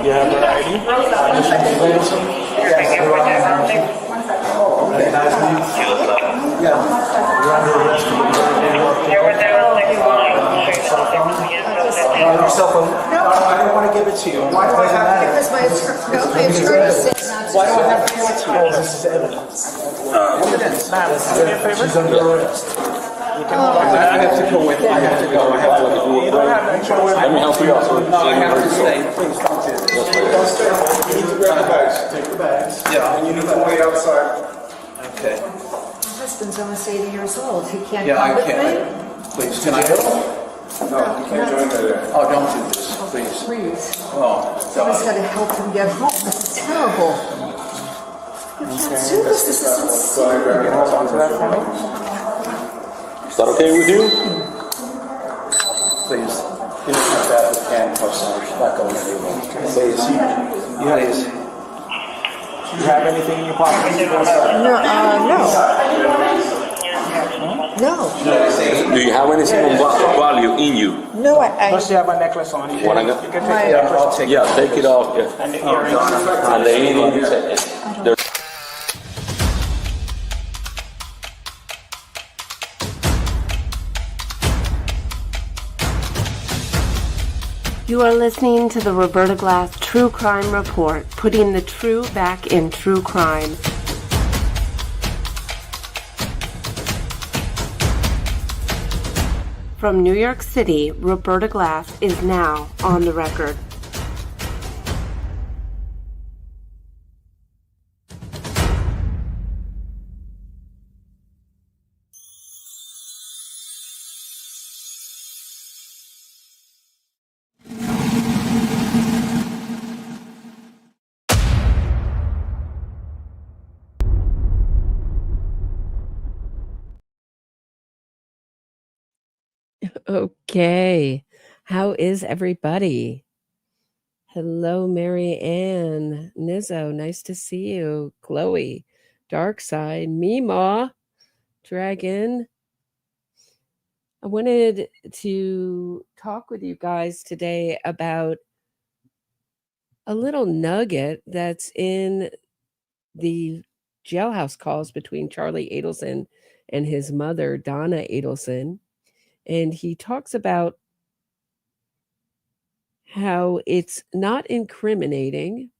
You have her ID? Yeah. You're under arrest. Your cell phone. No, I don't want to give it to you. Why do I have to? Because my attorney said not to. Why do I have to give it to you? This is evidence. Evidence. Ma'am, do me a favor. She's under arrest. I have to go with it. I have to go. I have to go. You don't have to go with it. Let me help you out. No, I have to stay. Please don't do this. Don't stay. You need to grab the bags. Take the bags. Yeah, and you need to wait outside. Okay. My husband's almost 80 years old. He can't Yeah, come I with can't. me? Please, can I go? No, you can't join me there. Oh, don't do this, please. Please. Oh, Someone's got to help him get home. This is terrible. You can't do this. This is insane. Can you hold on to that for me? Is that okay with you? Please. You don't have that with handcuffs on. She's not going anywhere. Please. Please. You have anything in your pocket? No, no. Do you have anything of value in you? No, Plus you have a necklace on. You Wanna go? can take the necklace. I'll take it. Yeah, take it off. Yeah. And the earrings. And the earrings. You are listening to the Roberta Glass True Crime Report, putting the true back in true crime. From New York City, Roberta Glass is now on the record. Okay, how is everybody? Hello, Mary Ann, Nizzo, nice to see you. Chloe, Darkside, Mima, Dragon. I wanted to talk with you guys today about a little nugget that's in the jailhouse calls between Charlie Adelson and his mother, Donna Adelson. And he talks about how it's not incriminating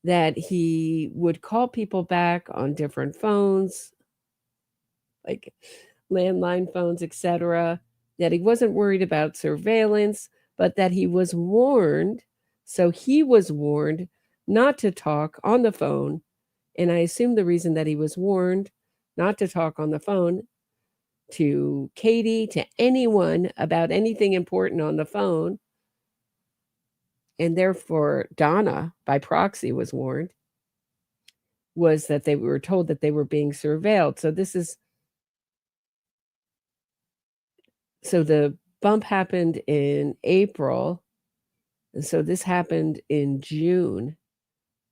that he would call people back on different phones, like landline phones, etc., that he wasn't worried about surveillance, but that he was warned. So he was warned not to talk on the phone. And I assume the reason that he was warned not to talk on the phone to Katie, to anyone about anything important on the phone, and therefore Donna, by proxy, was warned, was that they were told that they were being surveilled. So the bump happened in April, and so this happened in June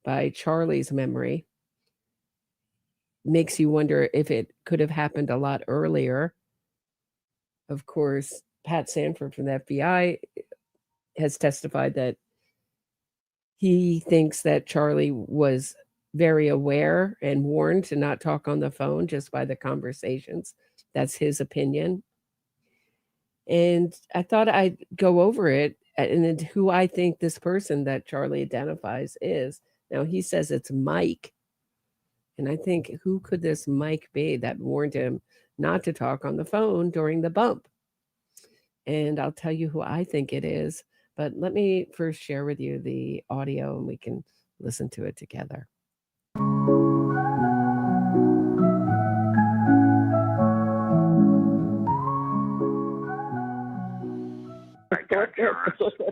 by Charlie's memory. Makes you wonder if it could have happened a lot earlier. Of course, Pat Sanford from the FBI has testified that he thinks that Charlie was very aware and warned to not talk on the phone just by the conversations. That's his opinion. And I thought I'd go over it and who I think this person that Charlie identifies is. Now, he says it's Mike. And I think, who could this Mike be that warned him not to talk on the phone during the bump? And I'll tell you who I think it is. But let me first share with you the audio and we can listen to it together.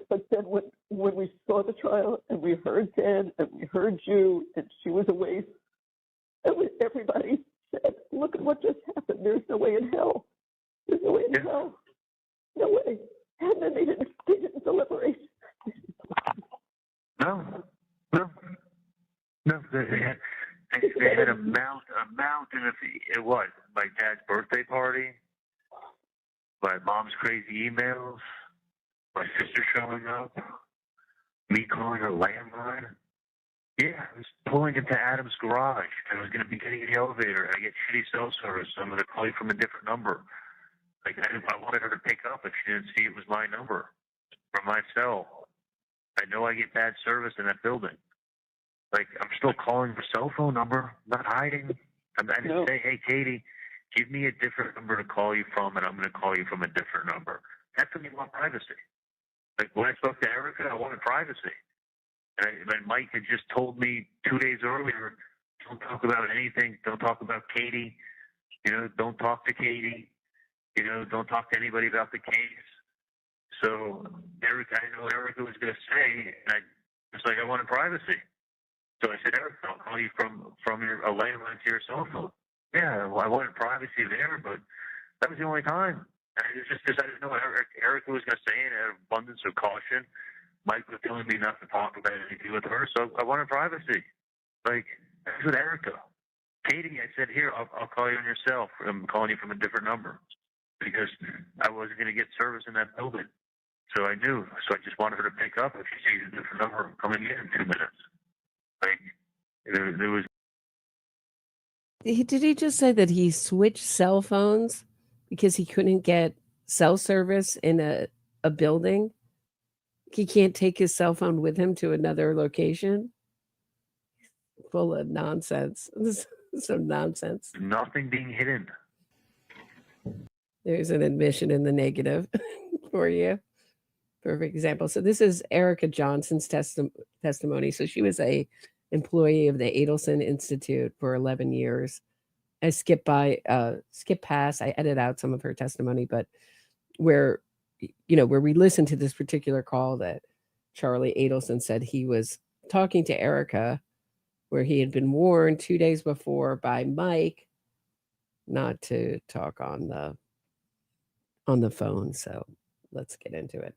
But then when we saw the trial and we heard Dan and we heard you and she was away, everybody said, look at what just happened. There's no way in hell. There's no way in hell. No way. And then they didn't deliberate. No. They had a mountain of it was my dad's birthday party, my mom's crazy emails, my sister showing up, Me calling her landline? Yeah, I was pulling into Adam's garage. I was going to be getting in the elevator. I get shitty cell service, so I'm going to call you from a different number. Like, I wanted her to pick up if she didn't see it was my number from my cell. I know I get bad service in that building. Like, I'm still calling her cell phone number, not hiding. I didn't say, hey, Katie, give me a different number to call you from, and I'm going to call you from a different number. That's when you want privacy. Like, when I spoke to Erica, I wanted privacy. And Mike had just told me 2 days earlier, don't talk about anything. Don't talk about Katie. You know, don't talk to Katie. You know, don't talk to anybody about the case. So Erica, I know Erica was going to say, and I was like, I wanted privacy. So I said, Erica, I'll call you from a landline to your cell phone. Yeah, well, I wanted privacy there, but that was the only time. And it was just because I didn't know what Erica was going to say, and out of abundance of caution, Mike was telling me not to talk about anything with her, so I wanted privacy. Like, that's with Erica. Katie, I said, here, I'll call you on your cell. I'm calling you from a different number because I wasn't going to get service in that building. So I knew. So I just wanted her to pick up if she sees a different number coming in 2 minutes. Like, there was. Did he just say that he switched cell phones because he couldn't get cell service in a building? He can't take his cell phone with him to another location? Full of nonsense. Some nonsense. Nothing being hidden. There's an admission in the negative for you. Perfect example. So this is Erica Johnson's testimony. So she was a employee of the Adelson Institute for 11 years. I skip past. I edit out some of her testimony, but where we listened to this particular call that Charlie Adelson said he was talking to Erica, where he had been warned 2 days before by Mike not to talk on the phone. So let's get into it.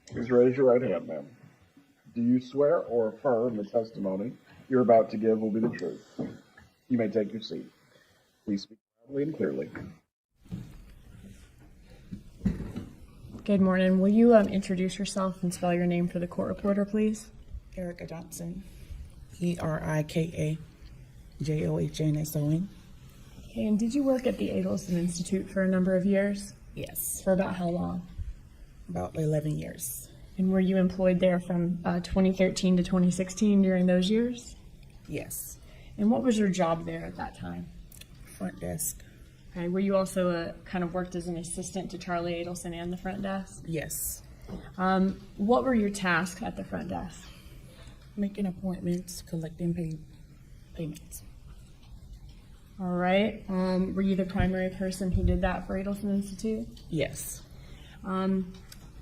Please raise your right hand, ma'am. Do you swear or affirm the testimony you're about to give will be the truth? You may take your seat. Please speak loudly and clearly. Good morning. Will you introduce yourself and spell your name for the court reporter, please? Erica Johnson, ErikaJohnson. Okay, and did you work at the Adelson Institute for a number of years? Yes, For about how long? about 11 years. And were you employed there from 2013 to 2016 during those years? Yes, And what was your job there at that time? front desk. Okay, were you also kind of worked as an assistant to Charlie Adelson and the front desk? Yes, What were your tasks at the front desk? making appointments, collecting payments. All right. Were you the primary person who did that for Adelson Institute? Yes,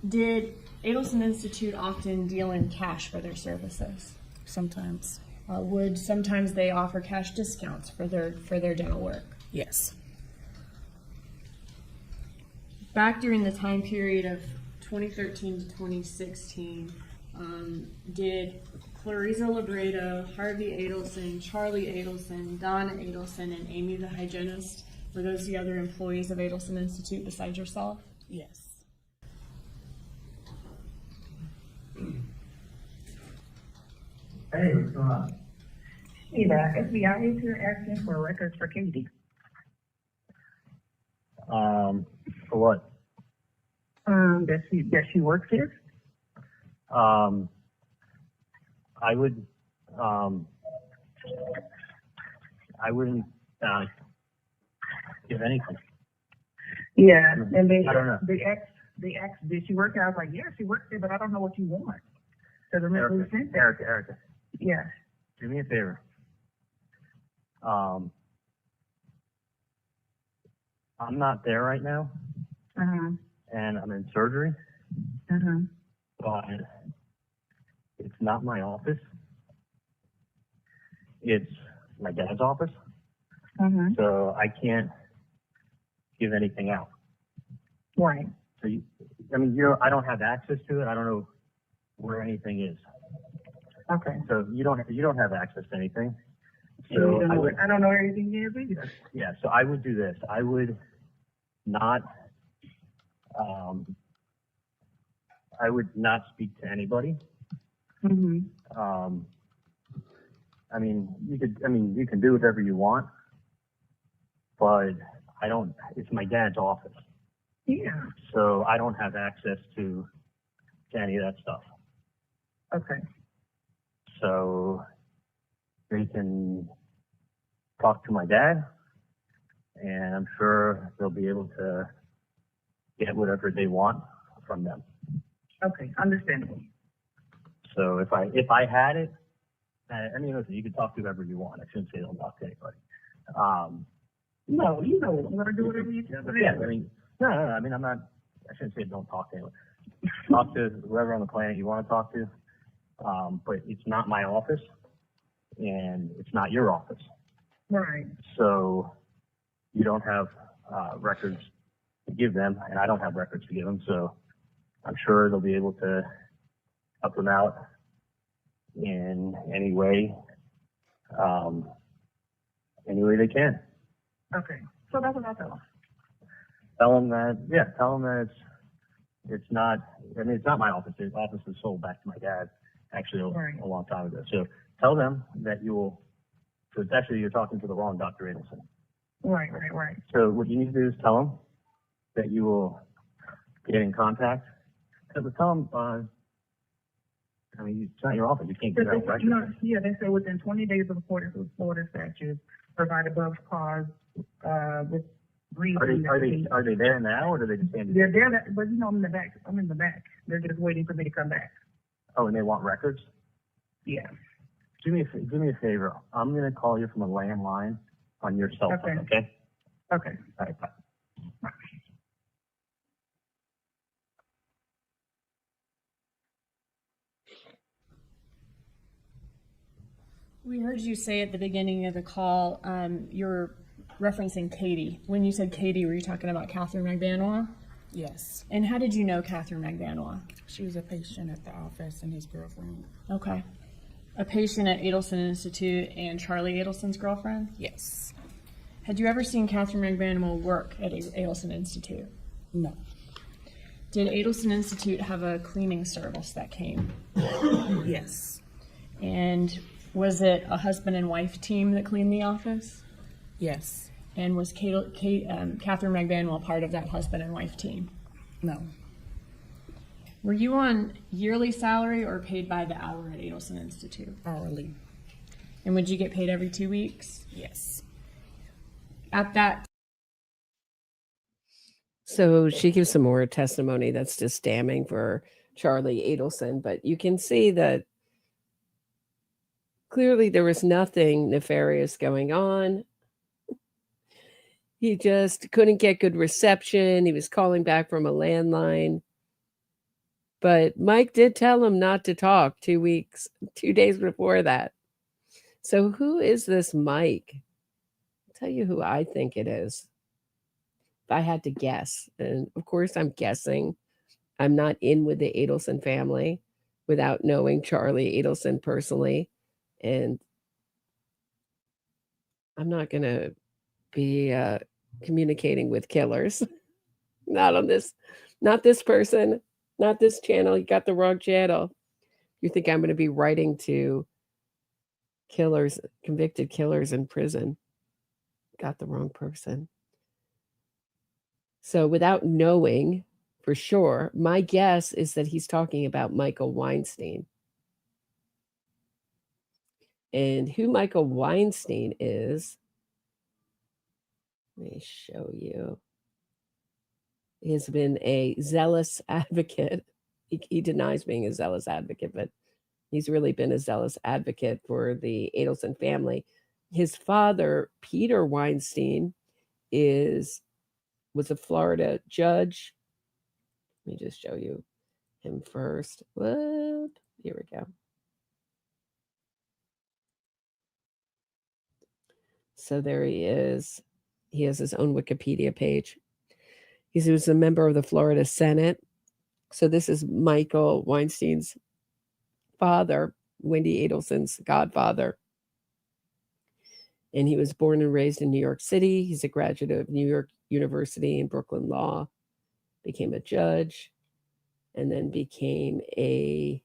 Did Adelson Institute often deal in cash for their services? sometimes. Would sometimes they offer cash discounts for their dental work? Yes, Back during the time period of 2013 to 2016, did Clarissa Libredo, Harvey Adelson, Charlie Adelson, Donna Adelson, and Amy the hygienist, were those the other employees of Adelson Institute besides yourself? yes. Hey, what's going on? Hey there, FBI is here asking for records for Katie. For what? Does she work here? I wouldn't give anything. Yeah, and I don't know. the ex, did she work here? I was like, yeah, she works here, but I don't know what you want. Because remember we sent that. Erica, Yeah. do me a favor. I'm not there right now, and I'm in surgery, but it's not my office. It's my dad's office, so I can't give anything out. Right. So, I don't have access to it. I don't know where anything is. Okay. So you don't have access to anything. And So I don't know where anything is either. yeah. So I would do this. I would not I would not speak to anybody. Mm-hmm. I mean, you can do whatever you want, but it's my dad's office. Yeah. So I don't have access to any of that stuff. Okay. So they can talk to my dad, and I'm sure they'll be able to get whatever they want from them. Okay, understandable. So if I had it, I mean, listen, you can talk to whoever you want. I shouldn't say don't talk to anybody. No, you know, I'm gonna do whatever you tell me. Yeah, I mean, no. I mean, I shouldn't say don't talk to anyone. Talk to whoever on the planet you want to talk to. But it's not my office, and it's not your office. Right. So you don't have records to give them, and I don't have records to give them. So I'm sure they'll be able to help them out in any way they can. Okay. So that's what I'll tell them. Tell them that it's not. I mean, it's not my office. The office was sold back to my dad actually a long time ago. So tell them that you will. So it's actually you're talking to the wrong Dr. Adelson. Right. So what you need to do is tell them that you will get in contact. Because tell them, I mean, it's not your office. You can't get out records. Yeah, they say within 20 days of accordance with Florida statutes, provide above cause with reason. Are they there now, or do they just stand? They're there, but I'm in the back. They're just waiting for me to come back. Oh, and they want records? Yeah. Do me a favor. I'm going to call you from a landline on your cell phone, okay? Okay. All right, bye. We heard you say at the beginning of the call, you're referencing Katie. When you said Katie, were you talking about Catherine McBanois? Yes. And how did you know Catherine McBanois? She was a patient at the office and his girlfriend. Okay. A patient at Adelson Institute and Charlie Adelson's girlfriend? Yes. Had you ever seen Catherine McBanois work at Adelson Institute? No. Did Adelson Institute have a cleaning service that came? Yes. And was it a husband and wife team that cleaned the office? Yes. And was Catherine McBanois part of that husband and wife team? No. Were you on yearly salary or paid by the hour at Adelson Institute? Hourly. And would you get paid every 2 weeks? Yes. At that. So she gives some more testimony that's just damning for Charlie Adelson, but you can see that clearly there was nothing nefarious going on. He just couldn't get good reception. He was calling back from a landline. But Mike did tell him not to talk 2 days before that. So who is this Mike? I'll tell you who I think it is. If I had to guess, and of course I'm guessing. I'm not in with the Adelson family without knowing Charlie Adelson personally. And I'm not going to be communicating with killers. Not on this, not this person, not this channel. You got the wrong channel. You think I'm going to be writing to killers, convicted killers in prison. Got the wrong person. So without knowing for sure, my guess is that he's talking about Michael Weinstein. And who Michael Weinstein is, let me show you. He has been a zealous advocate. He denies being a zealous advocate, but he's really been a zealous advocate for the Adelson family. His father, Peter Weinstein, was a Florida judge. Let me just show you him first. What? Here we go. So there he is. He has his own Wikipedia page. He was a member of the Florida Senate. So this is Michael Weinstein's father, Wendi Adelson's godfather. And he was born and raised in New York City. He's a graduate of New York University and Brooklyn Law. Became a judge. and then became a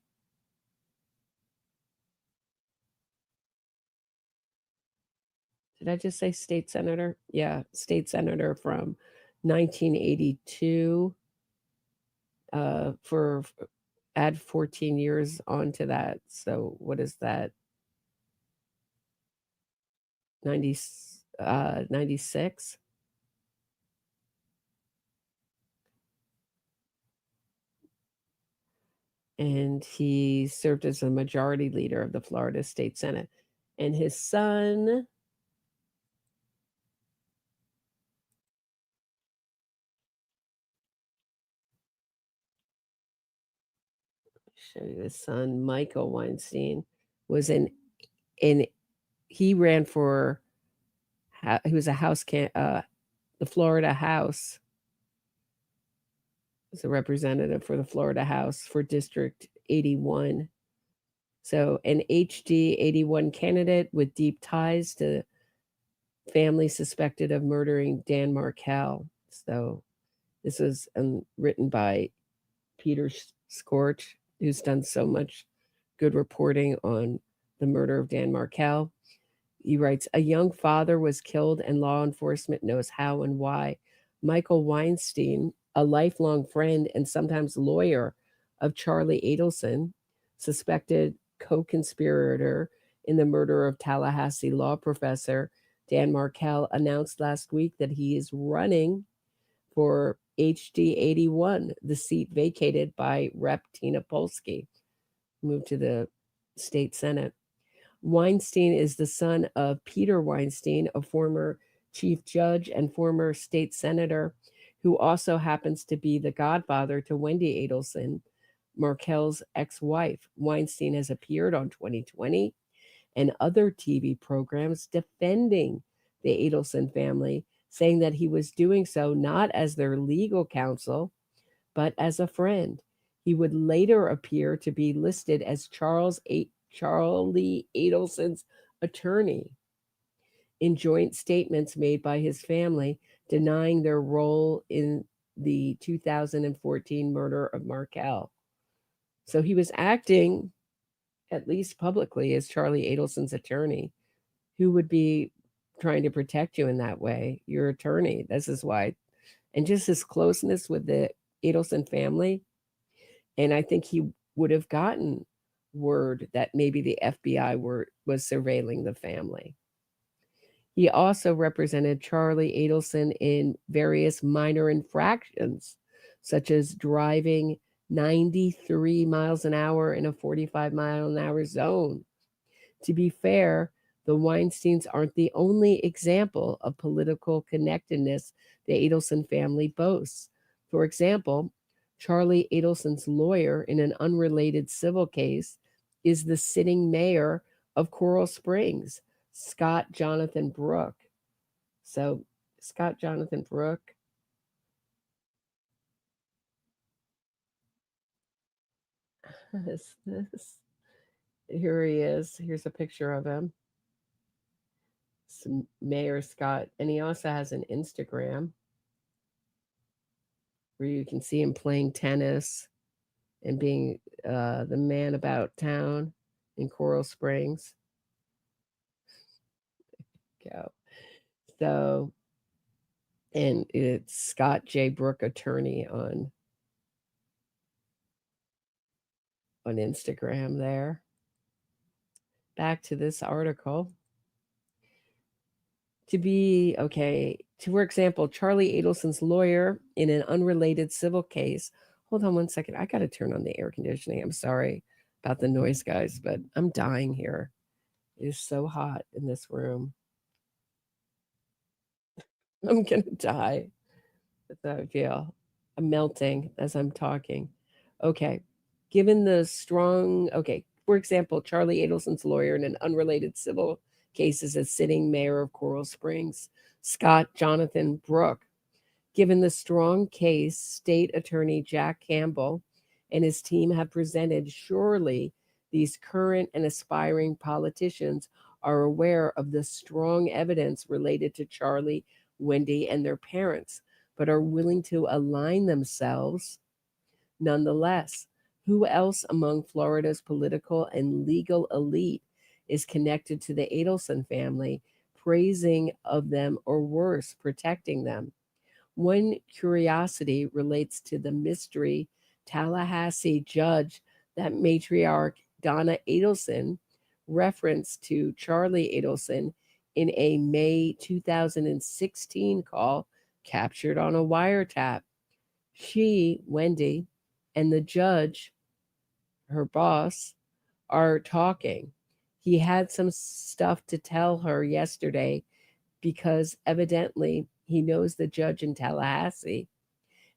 did I just say state senator? Yeah, state senator from 1982 for add 14 years onto that. So what is that? 96? And he served as a majority leader of the Florida State Senate. And his son, show you his son, Michael Weinstein, was he ran for, he was a the Florida House, was a representative for the Florida House for District 81. So an HD 81 candidate with deep ties to family suspected of murdering Dan Markel. So this was written by Peter Scorch, who's done so much good reporting on the murder of Dan Markel. He writes, a young father was killed and law enforcement knows how and why. Michael Weinstein, a lifelong friend and sometimes lawyer of Charlie Adelson, suspected co-conspirator in the murder of Tallahassee law professor Dan Markel, announced last week that he is running for HD 81, the seat vacated by Rep. Tina Polsky, moved to the state Senate. Weinstein is the son of Peter Weinstein, a former chief judge and former state senator, who also happens to be the godfather to Wendi Adelson, Markel's ex-wife. Weinstein has appeared on 2020 and other TV programs defending the Adelson family, saying that he was doing so not as their legal counsel, but as a friend. He would later appear to be listed as Charlie Adelson's attorney in joint statements made by his family denying their role in the 2014 murder of Markel. So he was acting, at least publicly, as Charlie Adelson's attorney. Who would be trying to protect you in that way? Your attorney. This is why. And just his closeness with the Adelson family. And I think he would have gotten word that maybe the FBI was surveilling the family. He also represented Charlie Adelson in various minor infractions, such as driving 93 miles an hour in a 45-mile-an-hour zone. To be fair, the Weinsteins aren't the only example of political connectedness the Adelson family boasts. For example, Charlie Adelson's lawyer in an unrelated civil case is the sitting mayor of Coral Springs, Scott Jonathan Brooke. So, Scott Jonathan Brooke, here he is. Here's a picture of him. Mayor Scott. And he also has an Instagram where you can see him playing tennis and being the man about town in Coral Springs. Go. So, and it's Scott J. Brooke, attorney on Instagram there. Back to this article. For example, Charlie Adelson's lawyer in an unrelated civil case. Hold on one second. I got to turn on the air conditioning. I'm sorry about the noise, guys, but I'm dying here. It is so hot in this room. I'm going to die. That's how I feel. I'm melting as I'm talking. Okay. For example, Charlie Adelson's lawyer in an unrelated civil case is a sitting mayor of Coral Springs, Scott Jonathan Brooke. Given the strong case state attorney Jack Campbell and his team have presented, surely these current and aspiring politicians are aware of the strong evidence related to Charlie, Wendi, and their parents, but are willing to align themselves Nonetheless, who else among Florida's political and legal elite is connected to the Adelson family, praising of them or worse, protecting them? One curiosity relates to the mystery Tallahassee judge that matriarch Donna Adelson referenced to Charlie Adelson in a May 2016 call captured on a wiretap. She, Wendi, and the judge, her boss, are talking. He had some stuff to tell her yesterday because evidently he knows the judge in Tallahassee,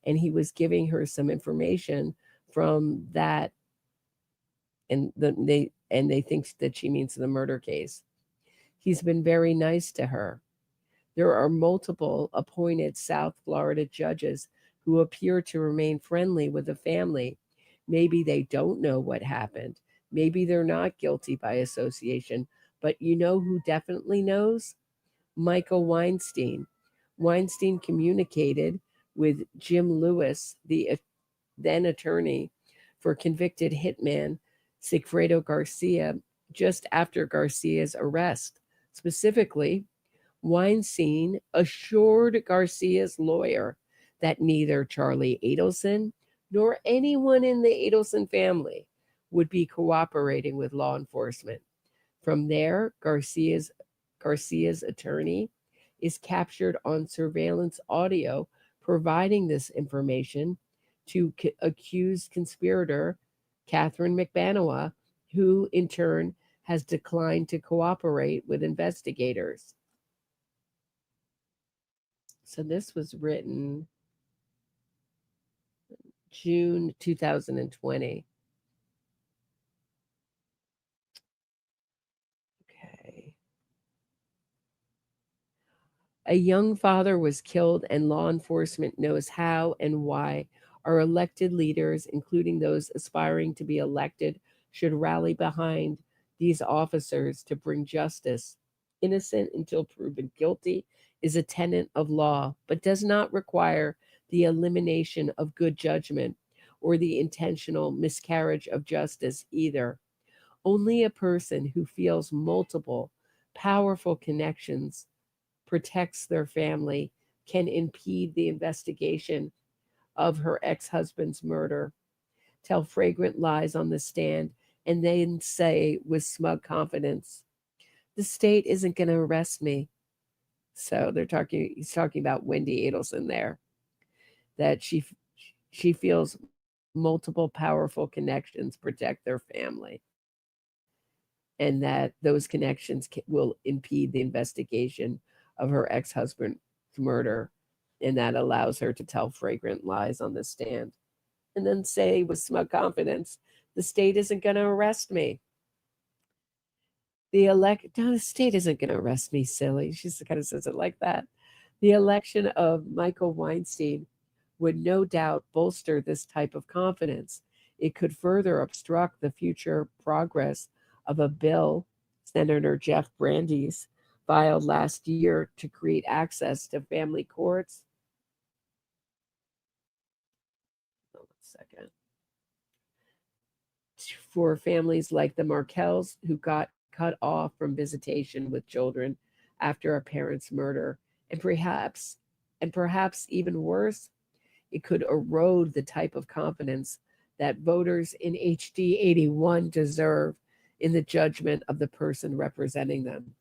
and he was giving her some information from that, and they think that she means the murder case. He's been very nice to her. There are multiple appointed South Florida judges who appear to remain friendly with the family. Maybe they don't know what happened. Maybe they're not guilty by association. But you know who definitely knows? Michael Weinstein. Weinstein communicated with Jim Lewis, the then attorney for convicted hitman Sigfredo Garcia, just after Garcia's arrest. Specifically, Weinstein assured Garcia's lawyer that neither Charlie Adelson nor anyone in the Adelson family would be cooperating with law enforcement. From there, Garcia's attorney is captured on surveillance audio providing this information to accused conspirator Catherine McBanoa, who in turn has declined to cooperate with investigators. So this was written June 2020. Okay. A young father was killed, and law enforcement knows how and why. Our elected leaders, including those aspiring to be elected, should rally behind these officers to bring justice. Innocent until proven guilty is a tenet of law, but does not require the elimination of good judgment or the intentional miscarriage of justice either. Only a person who feels multiple, powerful connections, protects their family, can impede the investigation of her ex-husband's murder, tell fragrant lies on the stand, and then say with smug confidence, the state isn't going to arrest me. So he's talking about Wendi Adelson there, that she feels multiple powerful connections protect their family, and that those connections will impede the investigation of her ex-husband's murder, and that allows her to tell fragrant lies on the stand and then say with smug confidence, the state isn't going to arrest me. The state isn't going to arrest me, silly. She kind of says it like that. The election of Michael Weinstein would no doubt bolster this type of confidence. It could further obstruct the future progress of a bill Senator Jeff Brandeis filed last year to create access to family courts. For families like the Markells who got cut off from visitation with children after a parent's murder, and perhaps even worse, it could erode the type of confidence that voters in HD 81 deserve in the judgment of the person representing them.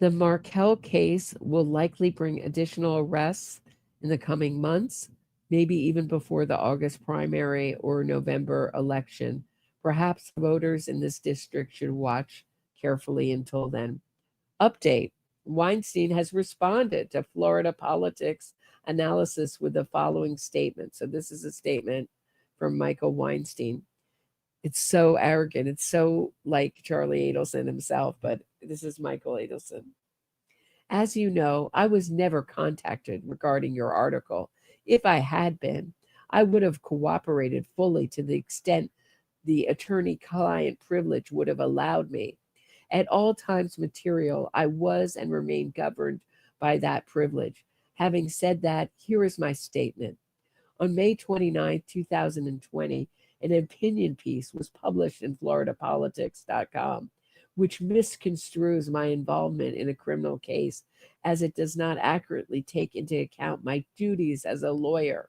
The Markell case will likely bring additional arrests in the coming months, maybe even before the August primary or November election. Perhaps voters in this district should watch carefully until then. Update: Weinstein has responded to Florida politics analysis with the following statement. So this is a statement from Michael Weinstein. It's so arrogant. It's so like Charlie Adelson himself, but this is Michael Adelson. As you know, I was never contacted regarding your article. If I had been, I would have cooperated fully to the extent the attorney-client privilege would have allowed me. At all times material, I was and remain governed by that privilege. Having said that, here is my statement. On May 29, 2020, an opinion piece was published in floridapolitics.com, which misconstrues my involvement in a criminal case as it does not accurately take into account my duties as a lawyer.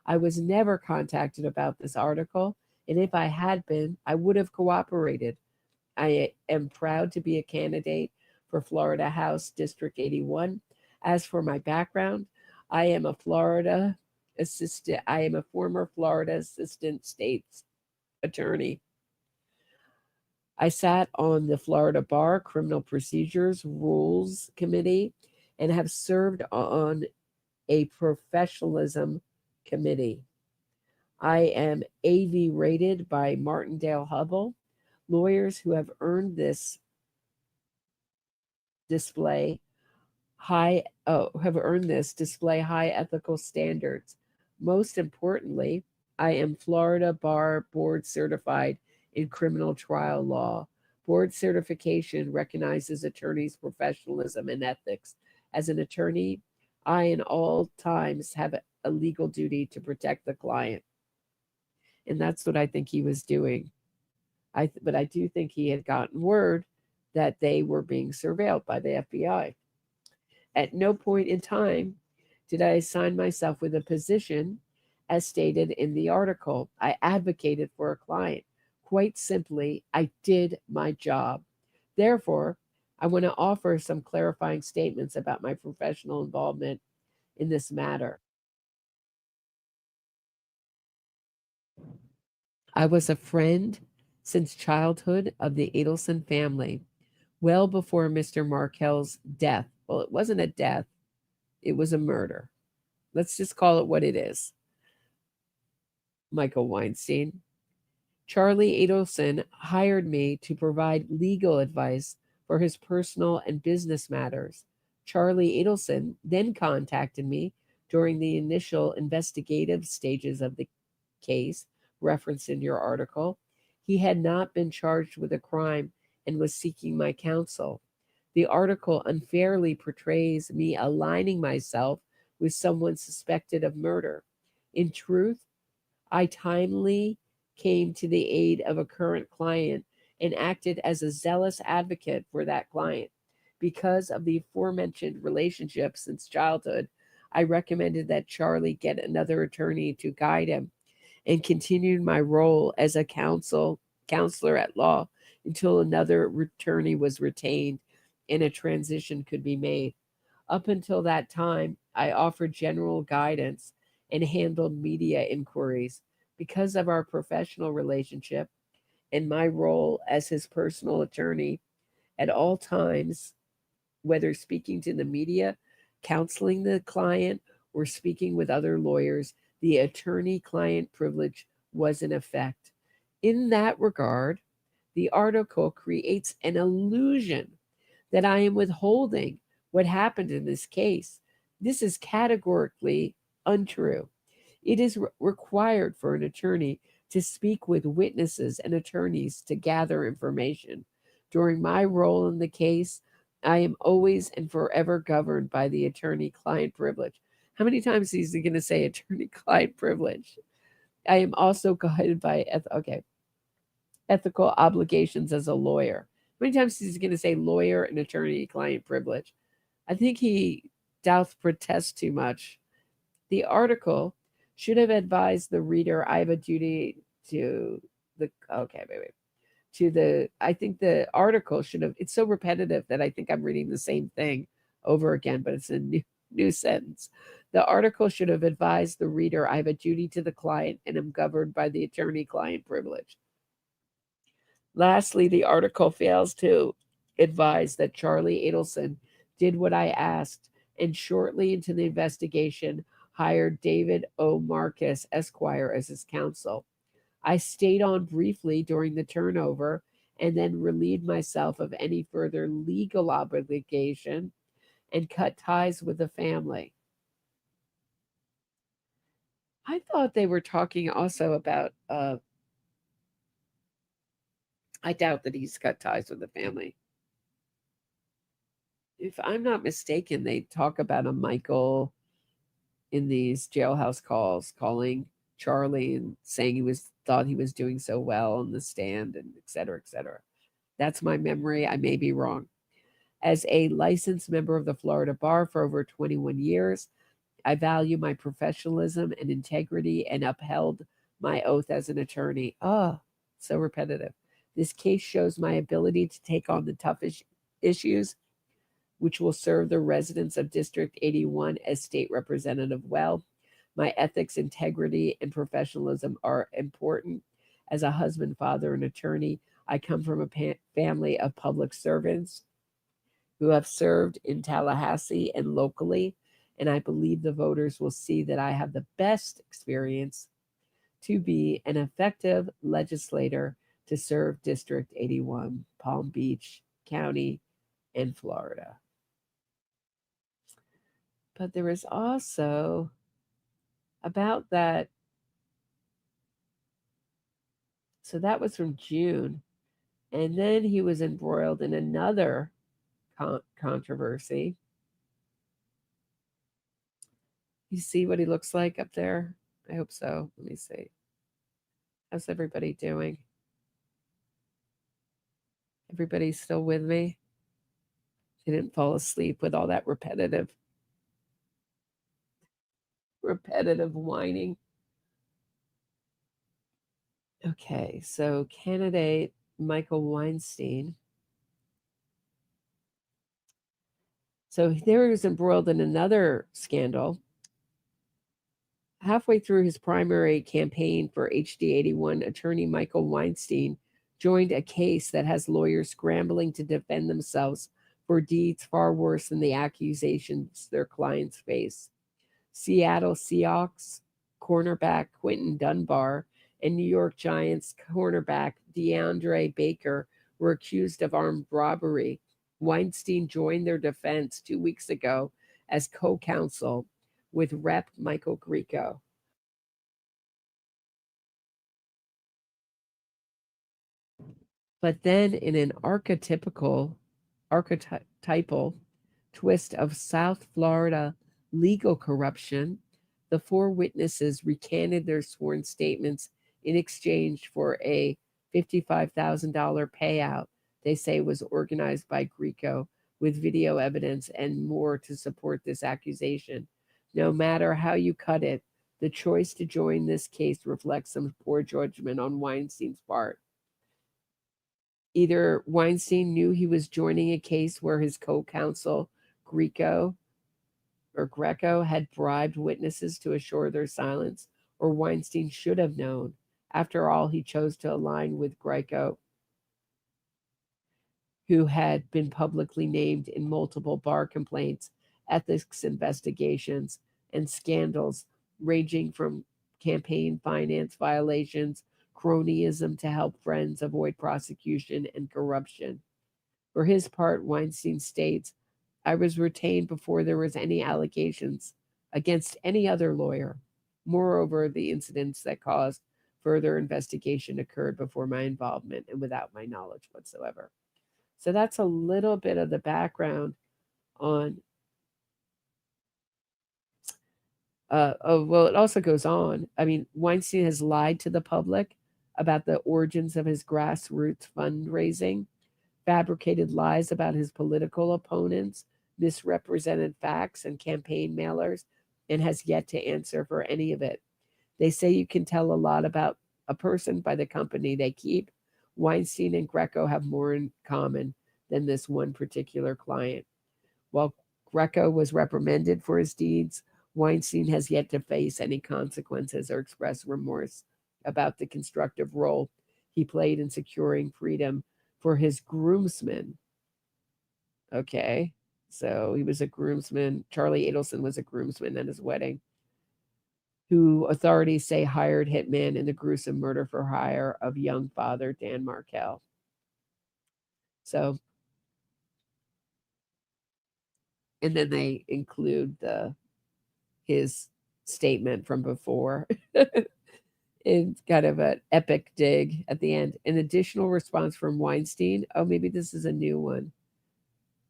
I was never contacted about this article, and if I had been, I would have cooperated. I am proud to be a candidate for Florida House District 81. As for my background, I am a former Florida Assistant State's Attorney. I sat on the Florida Bar Criminal Procedures Rules Committee and have served on a professionalism committee. I am AV rated by Martindale Hubble. Lawyers who have earned this display high ethical standards. Most importantly, I am Florida Bar Board certified in criminal trial law. Board certification recognizes attorneys' professionalism and ethics. As an attorney, I in all times have a legal duty to protect the client. And that's what I think he was doing. But I do think he had gotten word that they were being surveilled by the FBI. At no point in time did I assign myself with a position as stated in the article. I advocated for a client. Quite simply, I did my job. Therefore, I want to offer some clarifying statements about my professional involvement in this matter. I was a friend since childhood of the Adelson family, well before Mr. Markel's death. Well, it wasn't a death, it was a murder. Let's just call it what it is. Michael Weinstein. Charlie Adelson hired me to provide legal advice for his personal and business matters. Charlie Adelson then contacted me during the initial investigative stages of the case referenced in your article. He had not been charged with a crime and was seeking my counsel. The article unfairly portrays me aligning myself with someone suspected of murder. In truth, I timely came to the aid of a current client and acted as a zealous advocate for that client. Because of the aforementioned relationship since childhood, I recommended that Charlie get another attorney to guide him and continued my role as a counselor at law until another attorney was retained and a transition could be made. Up until that time, I offered general guidance and handled media inquiries. Because of our professional relationship and my role as his personal attorney at all times, whether speaking to the media, counseling the client, or speaking with other lawyers, the attorney-client privilege was in effect. In that regard, the article creates an illusion that I am withholding what happened in this case. This is categorically untrue. It is required for an attorney to speak with witnesses and attorneys to gather information. During my role in the case, I am always and forever governed by the attorney-client privilege. How many times is he going to say attorney-client privilege? I am also guided by ethical obligations as a lawyer. How many times is he going to say lawyer and attorney-client privilege? I think he doth protest too much. The article should have advised the reader I have a duty to the I think the article should have, it's so repetitive that I think I'm reading the same thing over again, but it's a new sentence. The article should have advised the reader I have a duty to the client and am governed by the attorney-client privilege. Lastly, the article fails to advise that Charlie Adelson did what I asked and shortly into the investigation hired David O. Marcus, Esquire, as his counsel. I stayed on briefly during the turnover and then relieved myself of any further legal obligation and cut ties with the family. I thought they were talking also about, I doubt that he's cut ties with the family. if I'm not mistaken, they talk about a Michael in these jailhouse calls, calling Charlie and saying thought he was doing so well on the stand, and et cetera, et cetera. That's my memory. I may be wrong. As a licensed member of the Florida Bar for over 21 years, I value my professionalism and integrity and upheld my oath as an attorney. Oh, so repetitive. This case shows my ability to take on the toughest issues, which will serve the residents of District 81 as state representative well. My ethics, integrity, and professionalism are important. As a husband, father, and attorney, I come from a family of public servants who have served in Tallahassee and locally, and I believe the voters will see that I have the best experience to be an effective legislator to serve District 81, Palm Beach County, and Florida. But there is also about that. So that was from June. And then he was embroiled in another controversy. You see what he looks like up there? I hope so. Let me see. How's everybody doing? Everybody's still with me? They didn't fall asleep with all that repetitive whining. Okay, so candidate Michael Weinstein. So there he was embroiled in another scandal. Halfway through his primary campaign for HD 81, attorney Michael Weinstein joined a case that has lawyers scrambling to defend themselves for deeds far worse than the accusations their clients face. Seattle Seahawks cornerback Quinton Dunbar and New York Giants cornerback DeAndre Baker were accused of armed robbery. Weinstein joined their defense 2 weeks ago as co-counsel with Rep. Michael Grieco. But then in an archetypal twist of South Florida legal corruption, the 4 witnesses recanted their sworn statements in exchange for a $55,000 payout they say was organized by Grieco, with video evidence and more to support this accusation. No matter how you cut it, the choice to join this case reflects some poor judgment on Weinstein's part. Either Weinstein knew he was joining a case where his co-counsel Greco had bribed witnesses to assure their silence, or Weinstein should have known. After all, he chose to align with Greco, who had been publicly named in multiple bar complaints, ethics investigations, and scandals ranging from campaign finance violations, cronyism to help friends avoid prosecution, and corruption. For his part, Weinstein states, I was retained before there was any allegations against any other lawyer. Moreover, the incidents that caused further investigation occurred before my involvement and without my knowledge whatsoever. So that's a little bit of the background on. Well, it also goes on. I mean, Weinstein has lied to the public about the origins of his grassroots fundraising, fabricated lies about his political opponents, misrepresented facts and campaign mailers, and has yet to answer for any of it. They say you can tell a lot about a person by the company they keep. Weinstein and Greco have more in common than this one particular client. While Greco was reprimanded for his deeds, Weinstein has yet to face any consequences or express remorse about the constructive role he played in securing freedom for his groomsmen. Okay, so he was a groomsman. Charlie Adelson was a groomsman at his wedding, who authorities say hired hitmen in the gruesome murder for hire of young father Dan Markel. So, and then they include his statement from before. It's kind of an epic dig at the end. An additional response from Weinstein. Oh, maybe this is a new one.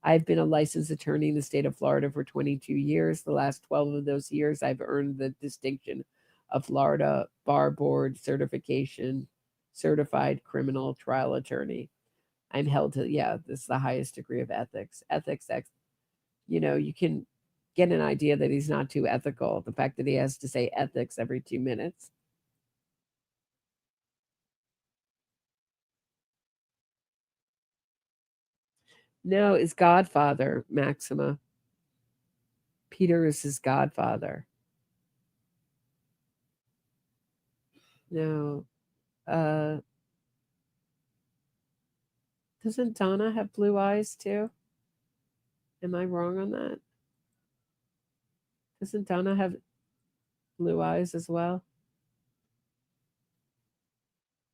I've been a licensed attorney in the state of Florida for 22 years. The last 12 of those years, I've earned the distinction of Florida Bar Board certification, certified criminal trial attorney. I'm held to, this is the highest degree of ethics. You can get an idea that he's not too ethical. The fact that he has to say ethics every 2 minutes. No, is godfather, Maxima. Peter is his godfather. No. Doesn't Donna have blue eyes too? Am I wrong on that? Doesn't Donna have blue eyes as well?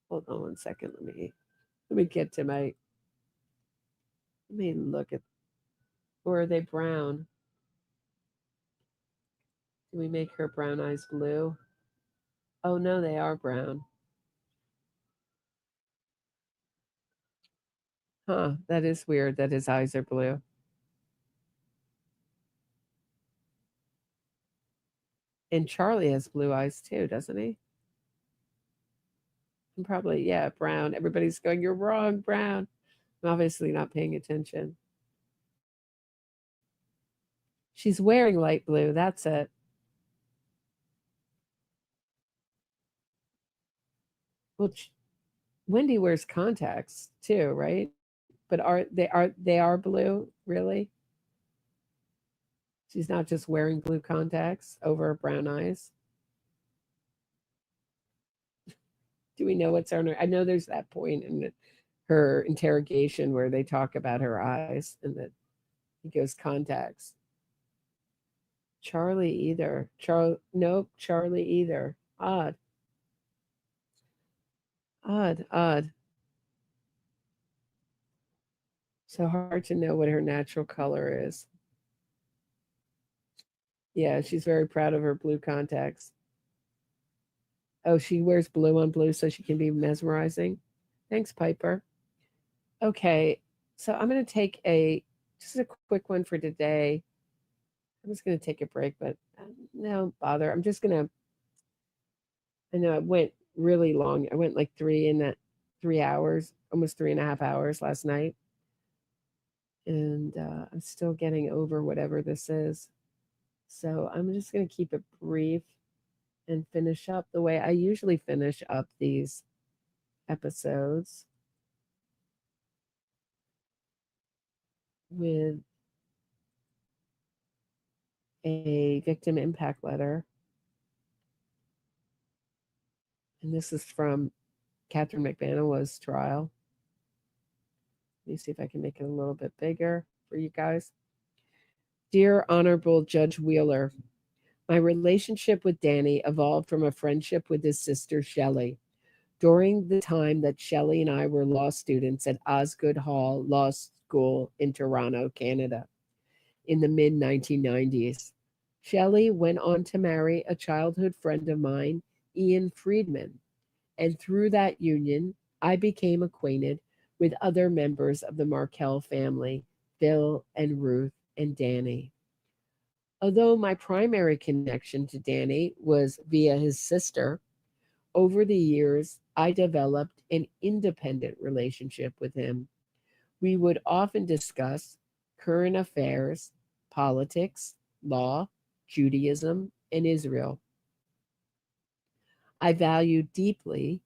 Hold on 1 second. Let me get to my. Let me look at. Or are they brown? Do we make her brown eyes blue? Oh no, they are brown. Huh, that is weird that his eyes are blue. And Charlie has blue eyes too, doesn't he? And probably, brown. Everybody's going, you're wrong, brown. I'm obviously not paying attention. She's wearing light blue, that's it. Well, Wendi wears contacts too, right? But they are blue, really? She's not just wearing blue contacts over brown eyes. Do we know what's on her? I know there's that point in her interrogation where they talk about her eyes and that he goes contacts. Charlie either. Nope, Charlie either. Odd. So hard to know what her natural color is. Yeah, she's very proud of her blue contacts. Oh, she wears blue on blue so she can be mesmerizing. Thanks, Piper. Okay, so I'm going to take just a quick one for today. I'm just going to take a break, but no bother. I'm just going to, I know I went really long. I went like 3 hours, almost 3.5 hours last night. And I'm still getting over whatever this is. So I'm just going to keep it brief and finish up the way I usually finish up these episodes, with a victim impact letter. And this is from Catherine McManaway's trial. Let me see if I can make it a little bit bigger for you guys. Dear Honorable Judge Wheeler, my relationship with Danny evolved from a friendship with his sister, Shelley. During the time that Shelley and I were law students at Osgoode Hall Law School in Toronto, Canada, in the mid-1990s, Shelley went on to marry a childhood friend of mine, Ian Friedman, and through that union, I became acquainted with other members of the Markell family, Bill and Ruth and Danny. Although my primary connection to Danny was via his sister, over the years, I developed an independent relationship with him. We would often discuss current affairs, politics, law, Judaism, and Israel. I value deeply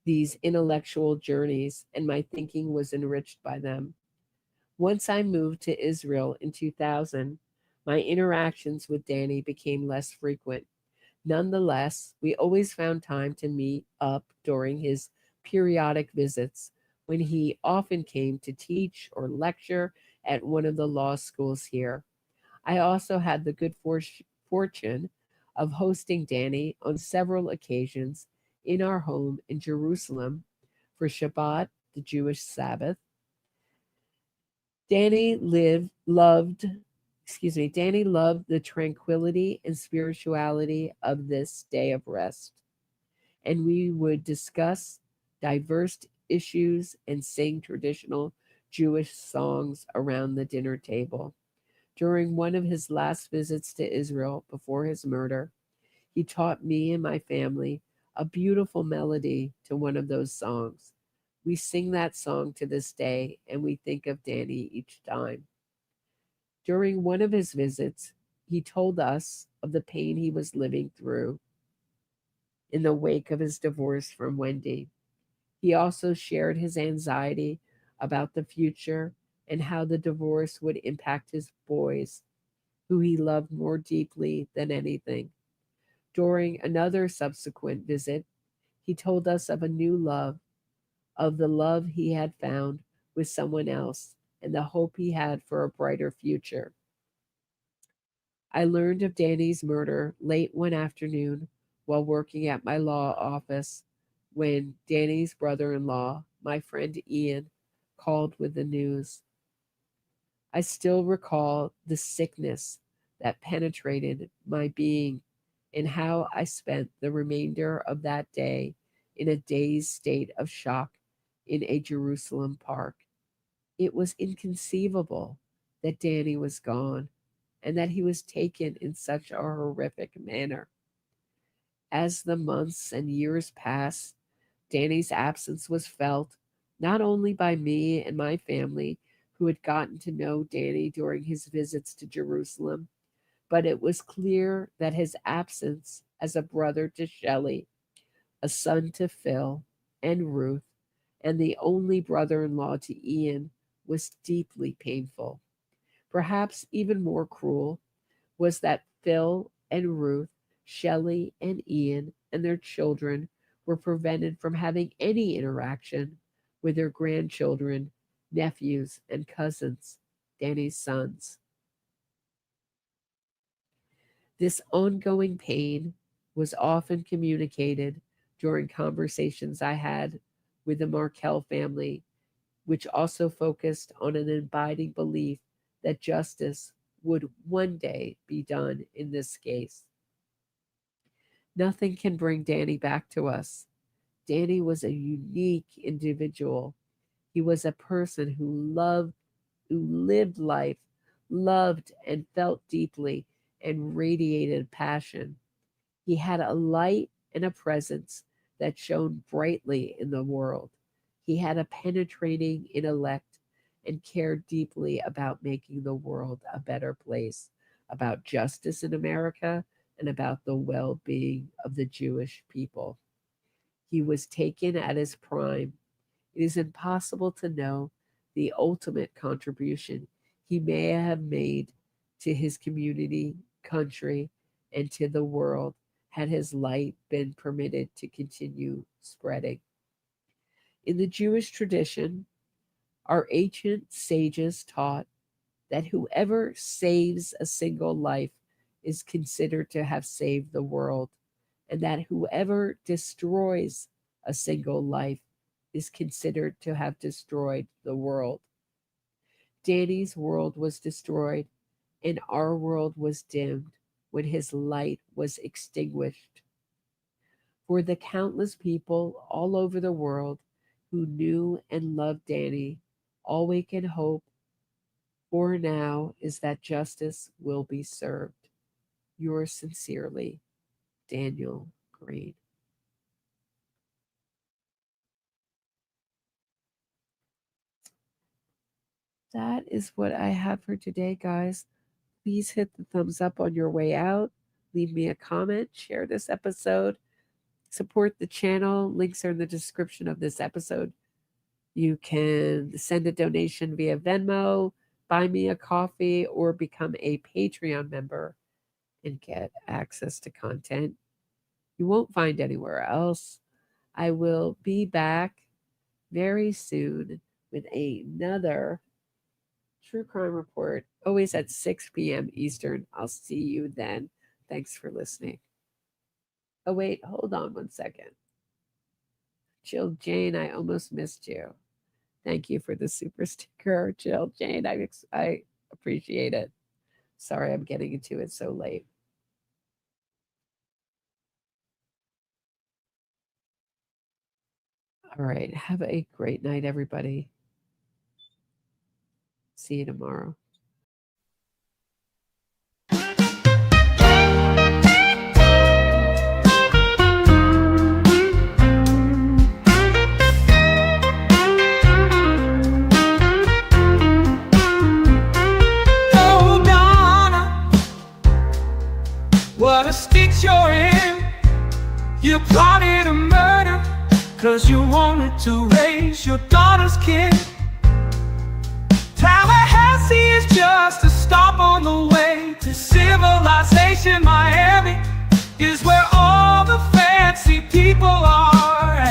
these intellectual journeys, and my thinking was enriched by them. Once I moved to Israel in 2000, my interactions with Danny became less frequent. Nonetheless, we always found time to meet up during his periodic visits, when he often came to teach or lecture at one of the law schools here. I also had the good fortune of hosting Danny on several occasions in our home in Jerusalem for Shabbat, the Jewish Sabbath. Danny loved the tranquility and spirituality of this day of rest, and we would discuss diverse issues and sing traditional Jewish songs around the dinner table. During one of his last visits to Israel before his murder, he taught me and my family a beautiful melody to one of those songs. We sing that song to this day, and we think of Danny each time. During one of his visits, he told us of the pain he was living through in the wake of his divorce from Wendi. He also shared his anxiety about the future and how the divorce would impact his boys, who he loved more deeply than anything. During another subsequent visit, he told us of a new love, of the love he had found with someone else, and the hope he had for a brighter future. I learned of Danny's murder late one afternoon while working at my law office when Danny's brother-in-law, my friend Ian, called with the news. I still recall the sickness that penetrated my being and how I spent the remainder of that day in a dazed state of shock in a Jerusalem park. It was inconceivable that Danny was gone and that he was taken in such a horrific manner. As the months and years passed, Danny's absence was felt not only by me and my family, who had gotten to know Danny during his visits to Jerusalem, but it was clear that his absence as a brother to Shelley, a son to Phil and Ruth, and the only brother-in-law to Ian was deeply painful. Perhaps even more cruel was that Phil and Ruth, Shelley and Ian, and their children were prevented from having any interaction with their grandchildren, nephews, and cousins, Danny's sons. This ongoing pain was often communicated during conversations I had with the Markel family, which also focused on an abiding belief that justice would one day be done in this case. Nothing can bring Danny back to us. Danny was a unique individual. He was a person who lived life, loved and felt deeply, and radiated passion. He had a light and a presence that shone brightly in the world. He had a penetrating intellect and cared deeply about making the world a better place, about justice in America, and about the well-being of the Jewish people. He was taken at his prime. It is impossible to know the ultimate contribution he may have made to his community, country, and to the world had his light been permitted to continue spreading. In the Jewish tradition, our ancient sages taught that whoever saves a single life is considered to have saved the world, and that whoever destroys a single life is considered to have destroyed the world. Danny's world was destroyed, and our world was dimmed when his light was extinguished. For the countless people all over the world who knew and loved Danny, all we can hope for now is that justice will be served. Yours sincerely, Daniel Green. That is what I have for today, guys. Please hit the thumbs up on your way out. Leave me a comment. Share this episode. Support the channel. Links are in the description of this episode. You can send a donation via Venmo, buy me a coffee, or become a Patreon member and get access to content you won't find anywhere else. I will be back very soon with another True Crime Report, always at 6 p.m. Eastern. I'll see you then. Thanks for listening. Oh, wait, hold on one second. Jill Jane, I almost missed you. Thank you for the super sticker, Jill Jane. I appreciate it. Sorry I'm getting into it so late. All right. Have a great night, everybody. See you tomorrow. Oh, Donna, what a stitch you're in. You plotted a murder 'cause you wanted to raise your daughter's kid. Tallahassee is just a stop on the way to civilization. Miami is where all the fancy people are.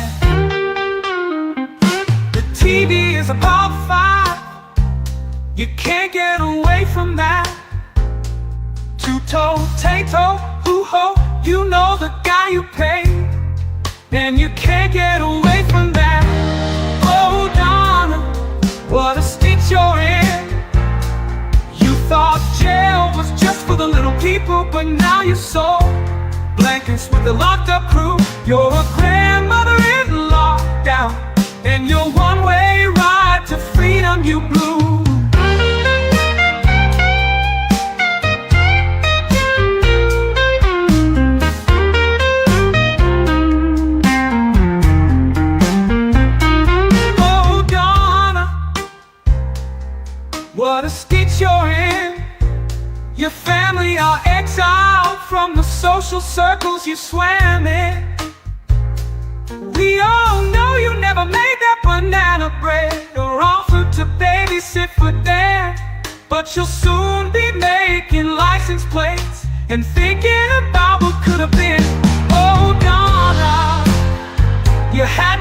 The TV is about 5. You can't get away from that. Two-toe, tay-toe, hoo-ho, you know the guy you pay, and you can't get away from that. Oh, Donna, what a stitch you're in. You thought jail was just for the little people, but now you're sold blankets with the locked up crew. You're a grandmother in lockdown, and your one-way ride to freedom you blew. What a stitch you're in. Your family are exiled from the social circles you swam in. We all know you never made that banana bread or offered to babysit for Dan, but you'll soon be making license plates and thinking about what could have been. Oh, Donna, you had